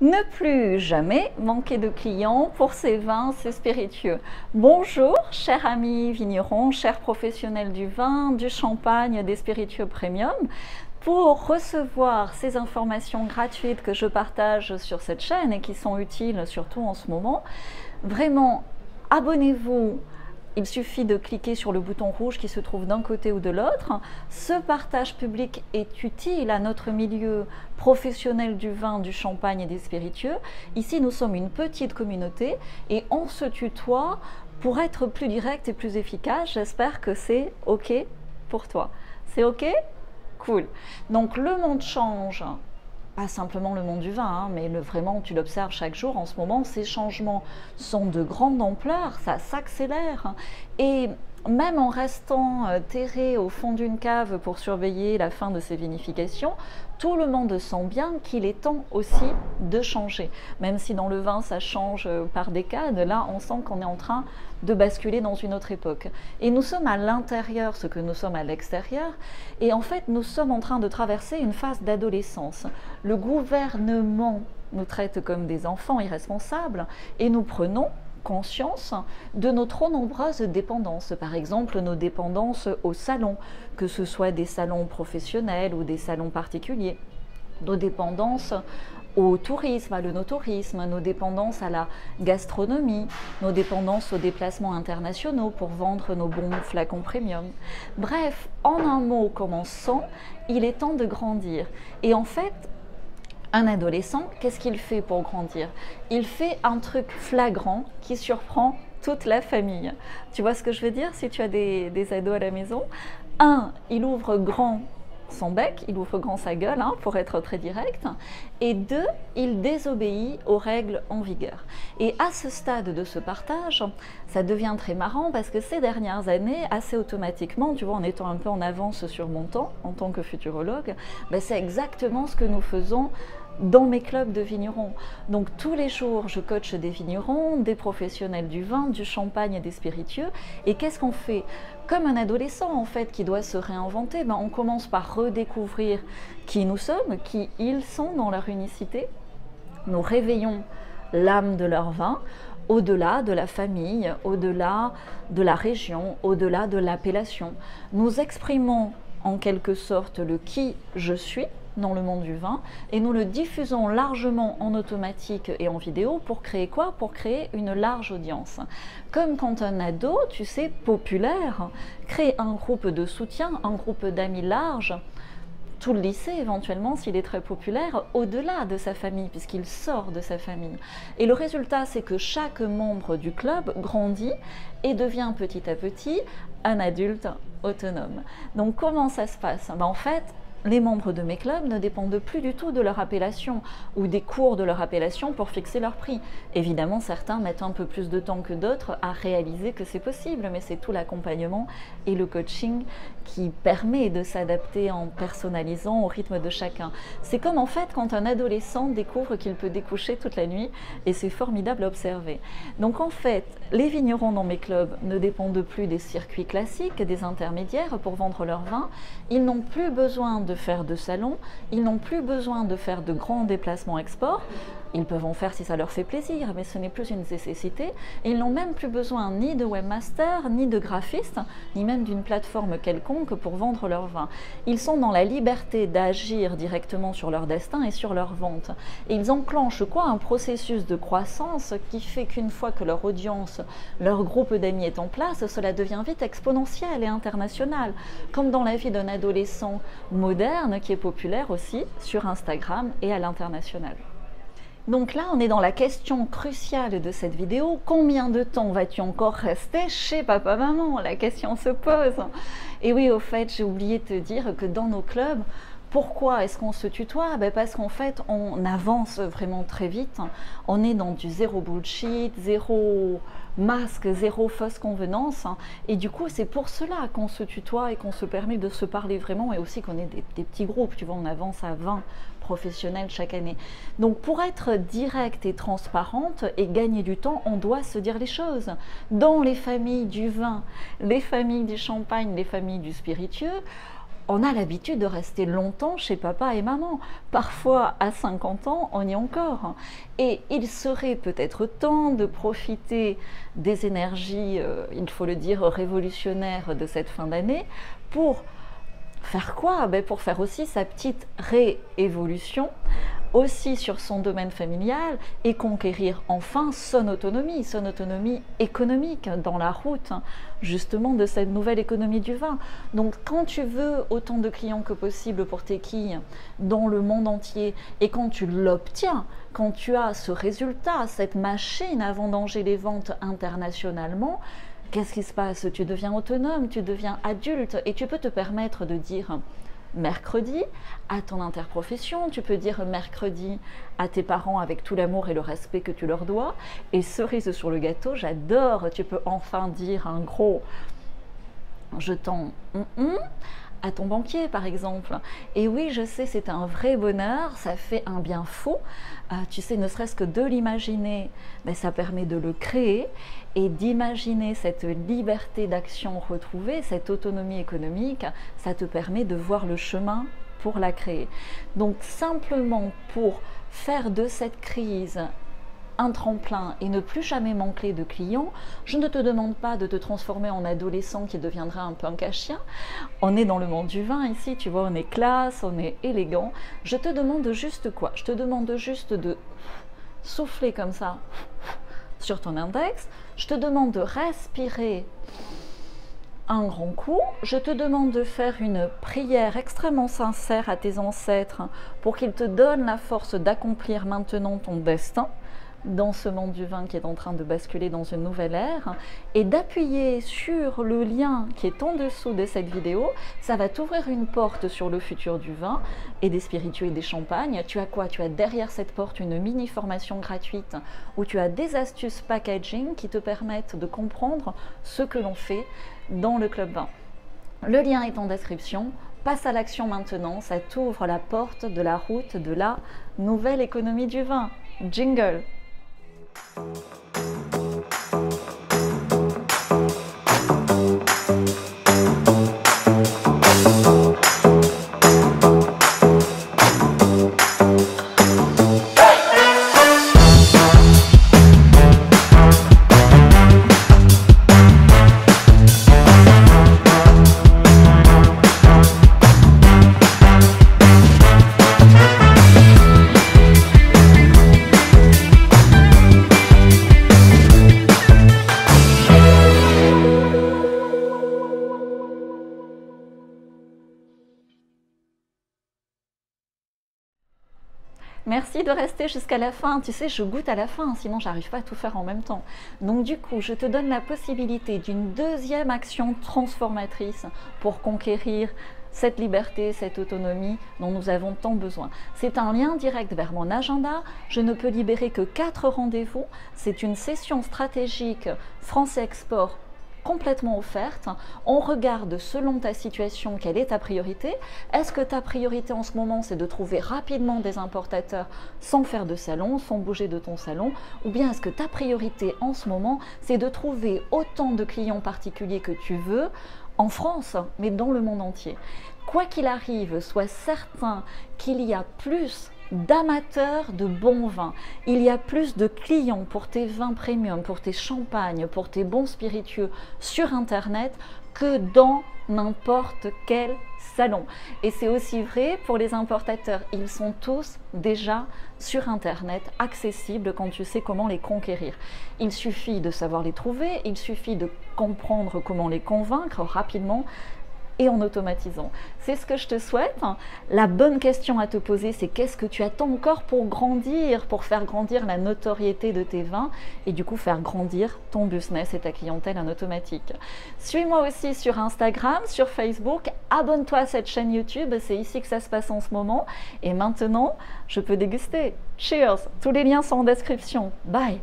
Ne plus jamais manquer de clients pour ces vins, ces spiritueux. Bonjour, chers amis vignerons, chers professionnels du vin, du champagne, des spiritueux premium. Pour recevoir ces informations gratuites que je partage sur cette chaîne et qui sont utiles surtout en ce moment, vraiment abonnez-vous. Il suffit de cliquer sur le bouton rouge qui se trouve d'un côté ou de l'autre. Ce partage public est utile à notre milieu professionnel du vin, du champagne et des spiritueux. Ici, nous sommes une petite communauté et on se tutoie pour être plus direct et plus efficace. J'espère que c'est OK pour toi. C'est OK? Cool. Donc le monde change. Pas simplement le monde du vin, hein, mais vraiment, tu l'observes chaque jour en ce moment, ces changements sont de grande ampleur, ça s'accélère. Et même en restant terré au fond d'une cave pour surveiller la fin de ces vinifications, tout le monde sent bien qu'il est temps aussi de changer. Même si dans le vin ça change par décades, là on sent qu'on est en train de basculer dans une autre époque. Et nous sommes à l'intérieur, ce que nous sommes à l'extérieur, et en fait nous sommes en train de traverser une phase d'adolescence. Le gouvernement nous traite comme des enfants irresponsables et nous prenons conscience de nos trop nombreuses dépendances. Par exemple, nos dépendances aux salons, que ce soit des salons professionnels ou des salons particuliers. Nos dépendances au tourisme, à l'œnotourisme, nos dépendances à la gastronomie, nos dépendances aux déplacements internationaux pour vendre nos bons flacons premium. Bref, en un mot, comme on sent, il est temps de grandir. Et en fait, un adolescent, qu'est-ce qu'il fait pour grandir? Il fait un truc flagrant qui surprend toute la famille. Tu vois ce que je veux dire si tu as des ados à la maison? Un, il ouvre grand son bec, il ouvre grand sa gueule, hein, pour être très direct. Et deux, il désobéit aux règles en vigueur. Et à ce stade de ce partage, ça devient très marrant parce que ces dernières années, assez automatiquement, tu vois, en étant un peu en avance sur mon temps, en tant que futurologue, ben c'est exactement ce que nous faisons dans mes clubs de vignerons. Donc tous les jours, je coach des vignerons, des professionnels du vin, du champagne et des spiritueux. Et qu'est-ce qu'on fait? Comme un adolescent en fait qui doit se réinventer, ben, on commence par redécouvrir qui nous sommes, qui ils sont dans leur unicité. Nous réveillons l'âme de leur vin, au-delà de la famille, au-delà de la région, au-delà de l'appellation. Nous exprimons en quelque sorte le qui je suis dans le monde du vin et nous le diffusons largement en automatique et en vidéo pour créer quoi? Pour créer une large audience. Comme quand un ado, tu sais, populaire, crée un groupe de soutien, un groupe d'amis large, tout le lycée éventuellement s'il est très populaire, au-delà de sa famille, puisqu'il sort de sa famille. Et le résultat, c'est que chaque membre du club grandit et devient petit à petit un adulte autonome. Donc comment ça se passe? En fait, les membres de mes clubs ne dépendent plus du tout de leur appellation ou des cours de leur appellation pour fixer leur prix. Évidemment, certains mettent un peu plus de temps que d'autres à réaliser que c'est possible, mais c'est tout l'accompagnement et le coaching qui permet de s'adapter en personnalisant au rythme de chacun. C'est comme en fait quand un adolescent découvre qu'il peut découcher toute la nuit et c'est formidable à observer. Donc en fait, les vignerons dans mes clubs ne dépendent plus des circuits classiques, des intermédiaires pour vendre leur vin. Ils n'ont plus besoin de faire de salons, ils n'ont plus besoin de faire de grands déplacements export. Ils peuvent en faire si ça leur fait plaisir, mais ce n'est plus une nécessité. Et ils n'ont même plus besoin ni de webmaster, ni de graphiste, ni même d'une plateforme quelconque pour vendre leur vin. Ils sont dans la liberté d'agir directement sur leur destin et sur leur vente. Et ils enclenchent quoi? Un processus de croissance qui fait qu'une fois que leur audience, leur groupe d'amis est en place, cela devient vite exponentiel et international. Comme dans la vie d'un adolescent moderne qui est populaire aussi sur Instagram et à l'international. Donc là, on est dans la question cruciale de cette vidéo. Combien de temps vas-tu encore rester chez papa-maman? La question se pose. Et oui, au fait, j'ai oublié de te dire que dans nos clubs, pourquoi est-ce qu'on se tutoie? Parce qu'en fait, on avance vraiment très vite. On est dans du zéro bullshit, zéro masque, zéro fausse convenance. Et du coup, c'est pour cela qu'on se tutoie et qu'on se permet de se parler vraiment et aussi qu'on est des petits groupes. Tu vois, on avance à 20 professionnels chaque année. Donc pour être directe et transparente et gagner du temps, on doit se dire les choses. Dans les familles du vin, les familles du champagne, les familles du spiritueux, on a l'habitude de rester longtemps chez papa et maman. Parfois, à 50 ans, on y est encore. Et il serait peut-être temps de profiter des énergies, il faut le dire, révolutionnaires de cette fin d'année pour faire quoi? Pour faire aussi sa petite réévolution, aussi sur son domaine familial et conquérir enfin son autonomie économique dans la route justement de cette nouvelle économie du vin. Donc quand tu veux autant de clients que possible pour tes quilles dans le monde entier et quand tu l'obtiens, quand tu as ce résultat, cette machine à vendanger les ventes internationalement, qu'est-ce qui se passe? Tu deviens autonome, tu deviens adulte et tu peux te permettre de dire mercredi à ton interprofession, tu peux dire mercredi à tes parents avec tout l'amour et le respect que tu leur dois. Et cerise sur le gâteau, j'adore, tu peux enfin dire un gros je t'en à ton banquier par exemple. Et oui, je sais, c'est un vrai bonheur, ça fait un bien fou. Tu sais, ne serait-ce que de l'imaginer, ça permet de le créer et d'imaginer cette liberté d'action retrouvée, cette autonomie économique, ça te permet de voir le chemin pour la créer. Donc simplement pour faire de cette crise un tremplin et ne plus jamais manquer de clients, je ne te demande pas de te transformer en adolescent qui deviendra un punk à chien. On est dans le monde du vin ici, tu vois, on est classe, on est élégant. Je te demande juste quoi? Je te demande juste de souffler comme ça sur ton index. Je te demande de respirer un grand coup. Je te demande de faire une prière extrêmement sincère à tes ancêtres pour qu'ils te donnent la force d'accomplir maintenant ton destin dans ce monde du vin qui est en train de basculer dans une nouvelle ère, et d'appuyer sur le lien qui est en dessous de cette vidéo. Ça va t'ouvrir une porte sur le futur du vin et des spiritueux et des champagnes. Tu as quoi? Tu as derrière cette porte une mini formation gratuite où tu as des astuces packaging qui te permettent de comprendre ce que l'on fait dans le Club Vin. Le lien est en description. Passe à l'action maintenant, ça t'ouvre la porte de la route de la nouvelle économie du vin. Jingle! Merci de rester jusqu'à la fin. Tu sais, je goûte à la fin, sinon j'arrive pas à tout faire en même temps. Donc du coup, je te donne la possibilité d'une deuxième action transformatrice pour conquérir cette liberté, cette autonomie dont nous avons tant besoin. C'est un lien direct vers mon agenda. Je ne peux libérer que 4 rendez-vous. C'est une session stratégique France Export complètement offerte. On regarde selon ta situation quelle est ta priorité. Est-ce que ta priorité en ce moment c'est de trouver rapidement des importateurs sans faire de salon, sans bouger de ton salon, ou bien est-ce que ta priorité en ce moment c'est de trouver autant de clients particuliers que tu veux en France, mais dans le monde entier. Quoi qu'il arrive, sois certain qu'il y a plus d'amateurs de bons vins. Il y a plus de clients pour tes vins premium, pour tes champagnes, pour tes bons spiritueux sur Internet que dans n'importe quel salon. Et c'est aussi vrai pour les importateurs. Ils sont tous déjà sur Internet, accessibles quand tu sais comment les conquérir. Il suffit de savoir les trouver, il suffit de comprendre comment les convaincre rapidement et en automatisant. C'est ce que je te souhaite. La bonne question à te poser, c'est qu'est-ce que tu attends encore pour grandir, pour faire grandir la notoriété de tes vins et du coup faire grandir ton business et ta clientèle en automatique. Suis-moi aussi sur Instagram, sur Facebook, abonne-toi à cette chaîne YouTube, c'est ici que ça se passe en ce moment. Et maintenant, je peux déguster. Cheers! Tous les liens sont en description. Bye!